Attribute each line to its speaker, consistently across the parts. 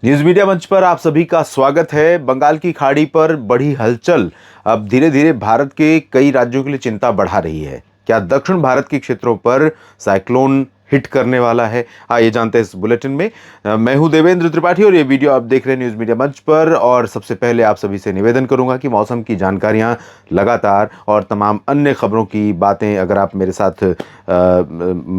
Speaker 1: News media मंच पर आप सभी का स्वागत है। बंगाल की खाड़ी पर बढ़ी हलचल अब धीरे धीरे भारत के कई राज्यों के लिए चिंता बढ़ा रही है। क्या दक्षिण भारत के क्षेत्रों पर साइक्लोन हिट करने वाला है? आइए जानते हैं इस बुलेटिन में। मैं हूं देवेंद्र त्रिपाठी और ये वीडियो आप देख रहे हैं न्यूज मीडिया मंच पर। और सबसे पहले आप सभी से निवेदन करूंगा कि मौसम की जानकारियां लगातार और तमाम अन्य खबरों की बातें अगर आप मेरे साथ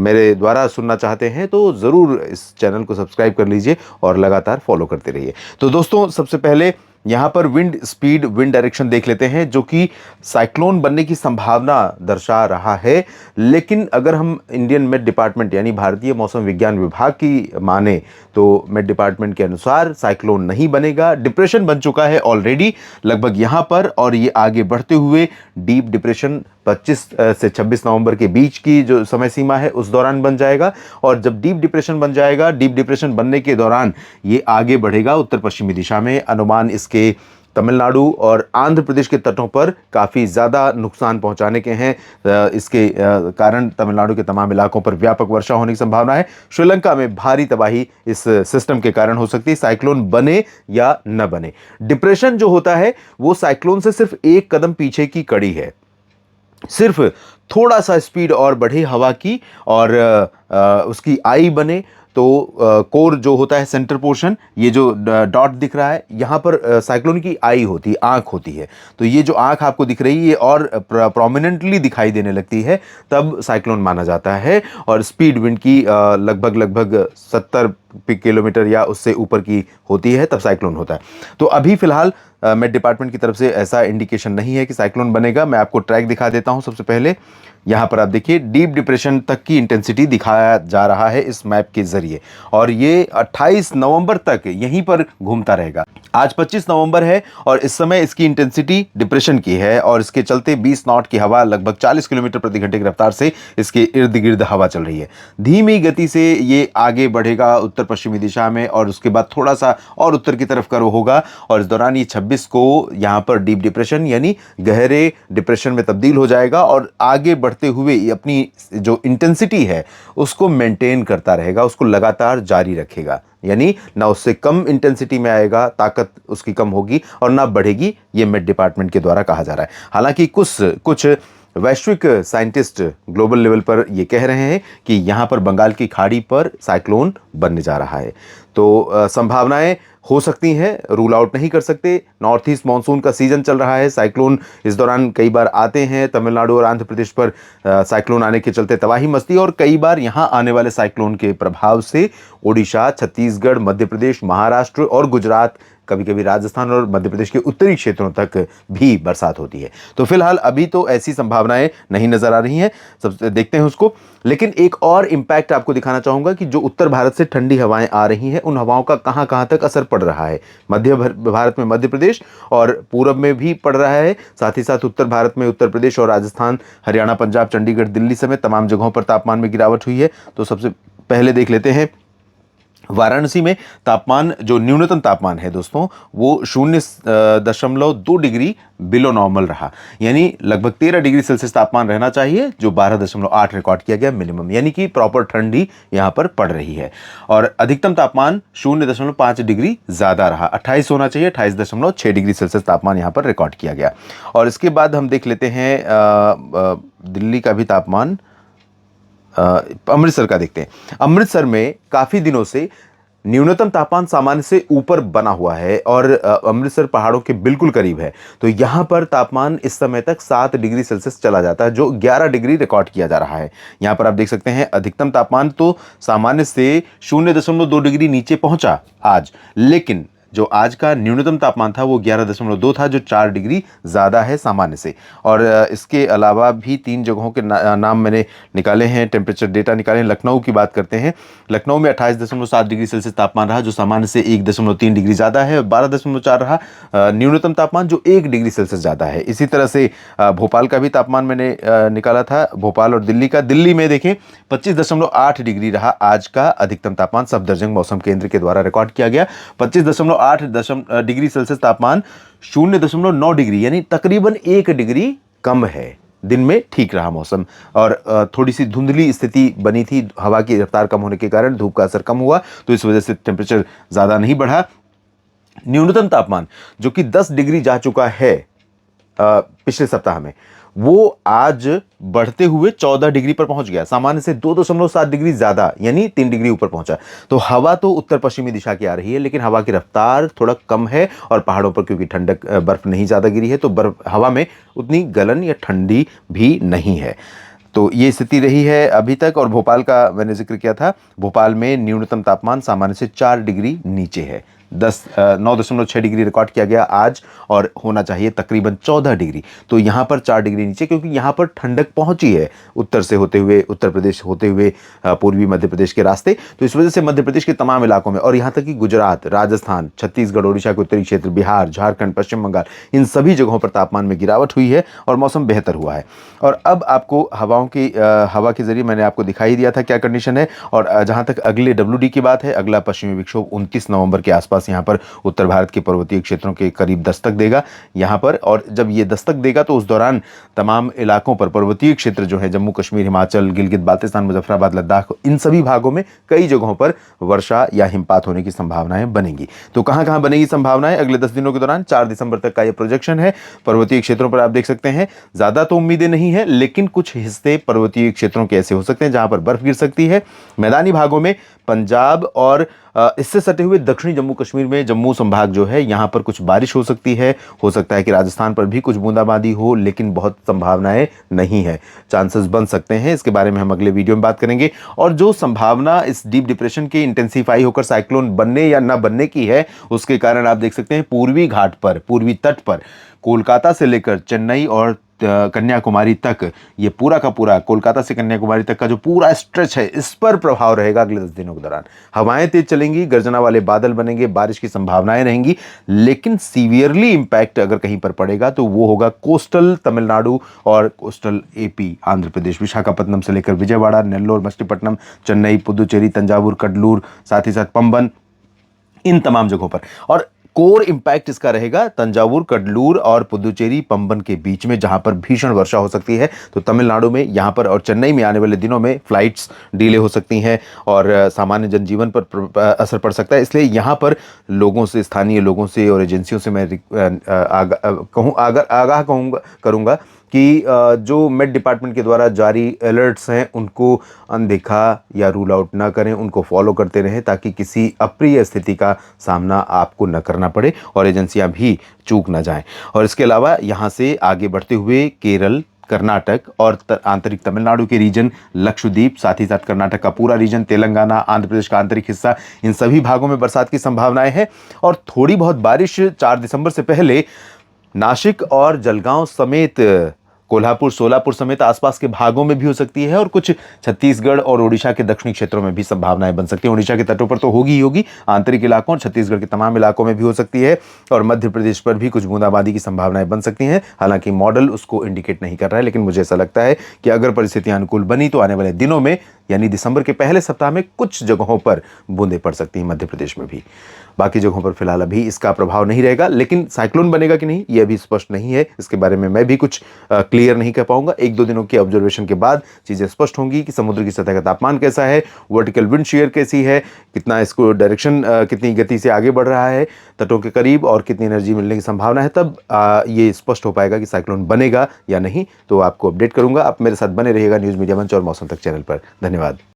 Speaker 1: मेरे द्वारा सुनना चाहते हैं तो ज़रूर इस चैनल को सब्सक्राइब कर लीजिए और लगातार फॉलो करते रहिए। तो दोस्तों, सबसे पहले यहाँ पर विंड स्पीड, विंड डायरेक्शन देख लेते हैं, जो कि साइक्लोन बनने की संभावना दर्शा रहा है। लेकिन अगर हम इंडियन मेट डिपार्टमेंट यानी भारतीय मौसम विज्ञान विभाग की माने तो मेट डिपार्टमेंट के अनुसार साइक्लोन नहीं बनेगा। डिप्रेशन बन चुका है ऑलरेडी लगभग यहाँ पर, और ये आगे बढ़ते हुए डीप डिप्रेशन 25 से 26 नवंबर के बीच की जो समय सीमा है उस दौरान बन जाएगा। और जब डीप डिप्रेशन बन जाएगा, डीप डिप्रेशन बनने के दौरान ये आगे बढ़ेगा उत्तर पश्चिमी दिशा में। अनुमान इसके तमिलनाडु और आंध्र प्रदेश के तटों पर काफ़ी ज़्यादा नुकसान पहुंचाने के हैं। इसके कारण तमिलनाडु के तमाम इलाकों पर व्यापक वर्षा होने की संभावना है। श्रीलंका में भारी तबाही इस सिस्टम के कारण हो सकती है, साइक्लोन बने या न बने। डिप्रेशन जो होता है वो साइक्लोन से सिर्फ एक कदम पीछे की कड़ी है। सिर्फ थोड़ा सा स्पीड और बढ़े हवा की और उसकी आई बने तो कोर जो होता है, सेंटर पोर्शन, ये जो डॉट दिख रहा है यहाँ पर साइक्लोन की आई होती है, आंख होती है। तो ये जो आंख आपको दिख रही है ये और प्रोमिनेंटली दिखाई देने लगती है, तब साइक्लोन माना जाता है। और स्पीड विंड की लगभग 70 किलोमीटर या उससे ऊपर की होती है, तब साइक्लोन होता है। तो अभी फिलहाल मेट डिपार्टमेंट की तरफ से ऐसा इंडिकेशन नहीं है कि साइक्लोन बनेगा। मैं आपको ट्रैक दिखा देता हूं। सबसे पहले यहाँ पर आप देखिए, डीप डिप्रेशन तक की इंटेंसिटी दिखाया जा रहा है इस मैप के जरिए, और ये 28 नवंबर तक यहीं पर घूमता रहेगा। आज 25 नवंबर है और इस समय इसकी इंटेंसिटी डिप्रेशन की है, और इसके चलते 20 नॉट की हवा लगभग 40 किलोमीटर प्रति घंटे की रफ्तार से इसके इर्द गिर्द हवा चल रही है। धीमी गति से ये आगे बढ़ेगा उत्तर पश्चिमी दिशा में, और उसके बाद थोड़ा सा और उत्तर की तरफ कर्व होगा, और इस दौरान ये 26 को यहाँ पर डीप डिप्रेशन यानी गहरे डिप्रेशन में तब्दील हो जाएगा, और आगे बढ़ते हुए ये अपनी जो इंटेंसिटी है उसको मेंटेन करता रहेगा, उसको लगातार जारी रखेगा। यानी ना उससे कम इंटेंसिटी में आएगा, ताकत उसकी कम होगी, और ना बढ़ेगी, ये मेट डिपार्टमेंट के द्वारा कहा जा रहा है। हालांकि कुछ वैश्विक साइंटिस्ट ग्लोबल लेवल पर ये कह रहे हैं कि यहाँ पर बंगाल की खाड़ी पर साइक्लोन बनने जा रहा है। तो संभावनाएं हो सकती हैं, रूल आउट नहीं कर सकते। नॉर्थ ईस्ट मानसून का सीजन चल रहा है, साइक्लोन इस दौरान कई बार आते हैं। तमिलनाडु और आंध्र प्रदेश पर साइक्लोन आने के चलते तबाही मचती है, और कई बार यहाँ आने वाले साइक्लोन के प्रभाव से ओडिशा, छत्तीसगढ़, मध्य प्रदेश, महाराष्ट्र और गुजरात, कभी कभी राजस्थान और मध्य प्रदेश के उत्तरी क्षेत्रों तक भी बरसात होती है। तो फिलहाल अभी तो ऐसी संभावनाएं नहीं नजर आ रही हैं, सब देखते हैं उसको। लेकिन एक और इंपैक्ट आपको दिखाना चाहूंगा कि जो उत्तर भारत से ठंडी हवाएं आ रही हैं, उन हवाओं का कहां कहां तक असर पड़ रहा है। मध्य भारत में मध्य प्रदेश और पूरब में भी पड़ रहा है, साथ ही साथ उत्तर भारत में उत्तर प्रदेश और राजस्थान, हरियाणा, पंजाब, चंडीगढ़, दिल्ली समेत तमाम जगहों पर तापमान में गिरावट हुई है। तो सबसे पहले देख लेते हैं वाराणसी में तापमान, जो न्यूनतम तापमान है दोस्तों, वो 0.2 डिग्री बिलो नॉर्मल रहा। यानी लगभग 13 डिग्री सेल्सियस तापमान रहना चाहिए, जो 12.8 रिकॉर्ड किया गया मिनिमम, यानी कि प्रॉपर ठंडी यहाँ पर पड़ रही है। और अधिकतम तापमान 0.5 डिग्री ज़्यादा रहा, 28 होना चाहिए, 28.6 डिग्री सेल्सियस तापमान यहाँ पर रिकॉर्ड किया गया। और इसके बाद हम देख लेते हैं दिल्ली का भी तापमान, अमृतसर का देखते हैं। अमृतसर में काफ़ी दिनों से न्यूनतम तापमान सामान्य से ऊपर बना हुआ है, और अमृतसर पहाड़ों के बिल्कुल करीब है। तो यहाँ पर तापमान इस समय तक 7 डिग्री सेल्सियस चला जाता है, जो 11 डिग्री रिकॉर्ड किया जा रहा है। यहाँ पर आप देख सकते हैं अधिकतम तापमान तो सामान्य से 0.2 डिग्री नीचे पहुंचा आज, लेकिन जो आज का न्यूनतम तापमान था वो 11.2 था, जो 4 डिग्री ज़्यादा है सामान्य से। और इसके अलावा भी 3 जगहों के नाम मैंने निकाले हैं, टेम्परेचर डेटा निकाले हैं। लखनऊ की बात करते हैं, लखनऊ में 28.7 डिग्री सेल्सियस तापमान रहा, जो सामान्य से 1.3 डिग्री ज़्यादा है। 12.4 रहा न्यूनतम तापमान, जो 1 डिग्री सेल्सियस ज़्यादा है। इसी तरह से भोपाल का भी तापमान मैंने निकाला था, भोपाल और दिल्ली का। दिल्ली में देखें 25.8 डिग्री रहा आज का अधिकतम तापमान, सफदरजंग मौसम केंद्र के द्वारा रिकॉर्ड किया गया। 25.8 डिग्री सेल्सियस तापमान 0.9 डिग्री यानी तकरीबन 1 डिग्री कम है। दिन में ठीक रहा मौसम और थोड़ी सी धुंधली स्थिति बनी थी, हवा की रफ्तार कम होने के कारण धूप का असर कम हुआ, तो इस वजह से टेम्परेचर ज़्यादा नहीं बढ़ा। न्यूनतम तापमान जो कि 10 डिग्री जा चुका है पिछले सप्ताह में, वो आज बढ़ते हुए 14 डिग्री पर पहुंच गया, सामान्य से 2.7 डिग्री ज्यादा, यानी 3 डिग्री ऊपर पहुंचा। तो हवा तो उत्तर पश्चिमी दिशा की आ रही है, लेकिन हवा की रफ्तार थोड़ा कम है और पहाड़ों पर क्योंकि ठंडक बर्फ नहीं ज्यादा गिरी है, तो बर्फ हवा में उतनी गलन या ठंडी भी नहीं है। तो ये स्थिति रही है अभी तक। और भोपाल का मैंने जिक्र किया था, भोपाल में न्यूनतम तापमान सामान्य से 4 डिग्री नीचे है, 9.6 डिग्री रिकॉर्ड किया गया आज, और होना चाहिए तकरीबन 14 डिग्री। तो यहाँ पर 4 डिग्री नीचे, क्योंकि यहाँ पर ठंडक पहुँची है उत्तर से होते हुए, उत्तर प्रदेश होते हुए पूर्वी मध्य प्रदेश के रास्ते। तो इस वजह से मध्य प्रदेश के तमाम इलाकों में, और यहाँ तक कि गुजरात, राजस्थान, छत्तीसगढ़, ओडिशा के उत्तरी क्षेत्र, बिहार, झारखंड, पश्चिम बंगाल, इन सभी जगहों पर तापमान में गिरावट हुई है और मौसम बेहतर हुआ है। और अब आपको हवा के जरिए मैंने आपको दिखाई दिया था क्या कंडीशन है। और जहाँ तक अगले WD की बात है, अगला पश्चिमी विक्षोभ 29 नवंबर के आसपास यहाँ पर उत्तर भारत के पर्वतीय क्षेत्रों के करीब दस्तक देगा यहाँ पर। और जब ये दस्तक देगा तो उस दौरान तमाम इलाकों पर, पर्वतीय क्षेत्र जो है, जम्मू कश्मीर, हिमाचल, गिलगित बाल्टिस्तान, मुजफ्फराबाद, लद्दाख, इन सभी भागों में कई जगहों पर वर्षा या हिमपात होने की संभावनाएं बनेंगी। तो कहां कहां बनेगी संभावनाएं अगले 10 दिनों के दौरान, 4 दिसंबर तक का यह प्रोजेक्शन है। पर्वतीय क्षेत्रों पर आप देख सकते हैं, ज्यादा तो उम्मीदें नहीं है, लेकिन कुछ हिस्से पर्वतीय क्षेत्रों के ऐसे हो सकते हैं जहां पर बर्फ गिर सकती है। मैदानी भागों में पंजाब और इससे सटे हुए दक्षिणी जम्मू कश्मीर में, जम्मू संभाग जो है, यहां पर कुछ बारिश हो सकती है। हो सकता है कि राजस्थान पर भी कुछ बूंदाबांदी हो, लेकिन बहुत संभावनाएं नहीं है। चांसेस बन सकते हैं, इसके बारे में हम अगले वीडियो में बात करेंगे। और जो संभावना इस डीप डिप्रेशन के इंटेंसिफाई होकर साइक्लोन बनने या ना बनने की है, उसके कारण आप देख सकते हैं पूर्वी घाट पर, पूर्वी तट पर, कोलकाता से लेकर चेन्नई और कन्याकुमारी तक, ये पूरा का पूरा कोलकाता से कन्याकुमारी तक का जो पूरा स्ट्रेच है, इस पर प्रभाव रहेगा अगले 10 दिनों के दौरान। हवाएं तेज चलेंगी, गर्जना वाले बादल बनेंगे, बारिश की संभावनाएं रहेंगी, लेकिन सीवियरली इंपैक्ट अगर कहीं पर पड़ेगा तो वो होगा कोस्टल तमिलनाडु और कोस्टल AP, आंध्र प्रदेश, विशाखापट्टनम से लेकर विजयवाड़ा, नेल्लोर, मछलीपट्टनम, चेन्नई, पुदुचेरी, तंजावुर, कडलूर, साथ ही साथ पंबन, इन तमाम जगहों पर। और कोर इंपैक्ट इसका रहेगा तंजावुर, कडलूर और पुदुचेरी, पंबन के बीच में, जहां पर भीषण वर्षा हो सकती है। तो तमिलनाडु में, यहां पर और चेन्नई में आने वाले दिनों में फ्लाइट्स डिले हो सकती हैं और सामान्य जनजीवन पर असर पड़ सकता है। इसलिए यहां पर लोगों से, स्थानीय लोगों से और एजेंसियों से मैं आगाह करूंगा कि जो मेट डिपार्टमेंट के द्वारा जारी अलर्ट्स हैं उनको अनदेखा या रूल आउट ना करें, उनको फॉलो करते रहें, ताकि किसी अप्रिय स्थिति का सामना आपको न करना पड़े और एजेंसियां भी चूक ना जाएं। और इसके अलावा यहाँ से आगे बढ़ते हुए केरल, कर्नाटक और आंतरिक तमिलनाडु के रीजन, लक्षद्वीप, साथ ही साथ कर्नाटक का पूरा रीजन, तेलंगाना, आंध्र प्रदेश का आंतरिक हिस्सा, इन सभी भागों में बरसात की संभावनाएं हैं। और थोड़ी बहुत बारिश 4 दिसंबर से पहले नासिक और जलगांव समेत, कोल्हापुर, सोलापुर समेत आसपास के भागों में भी हो सकती है। और कुछ छत्तीसगढ़ और ओडिशा के दक्षिणी क्षेत्रों में भी संभावनाएं बन सकती हैं। ओडिशा के तटों पर तो होगी ही होगी, आंतरिक इलाकों और छत्तीसगढ़ के तमाम इलाकों में भी हो सकती है। और मध्य प्रदेश पर भी कुछ बूंदाबांदी की संभावनाएं बन सकती हैं। हालांकि मॉडल उसको इंडिकेट नहीं कर रहा है, लेकिन मुझे ऐसा लगता है कि अगर परिस्थितियां अनुकूल बनी तो आने वाले दिनों में, यानी दिसंबर के पहले सप्ताह में, कुछ जगहों पर बूंदें पड़ सकती हैं मध्य प्रदेश में भी। बाकी जगहों पर फिलहाल अभी इसका प्रभाव नहीं रहेगा, लेकिन साइक्लोन बनेगा कि नहीं ये अभी स्पष्ट नहीं है। इसके बारे में मैं भी कुछ क्लियर नहीं कर पाऊंगा। 1-2 दिनों के ऑब्जर्वेशन के बाद चीजें स्पष्ट होंगी कि समुद्र की सतह का तापमान कैसा है, वर्टिकल विंड शेयर कैसी है, कितना इसको डायरेक्शन, कितनी गति से आगे बढ़ रहा है तटों के करीब, और कितनी एनर्जी मिलने की संभावना है। तब ये स्पष्ट हो पाएगा कि साइक्लोन बनेगा या नहीं। तो आपको अपडेट करूंगा। आप मेरे साथ बने रहिएगा न्यूज मीडिया मंच और मौसम तक चैनल पर। धन्यवाद।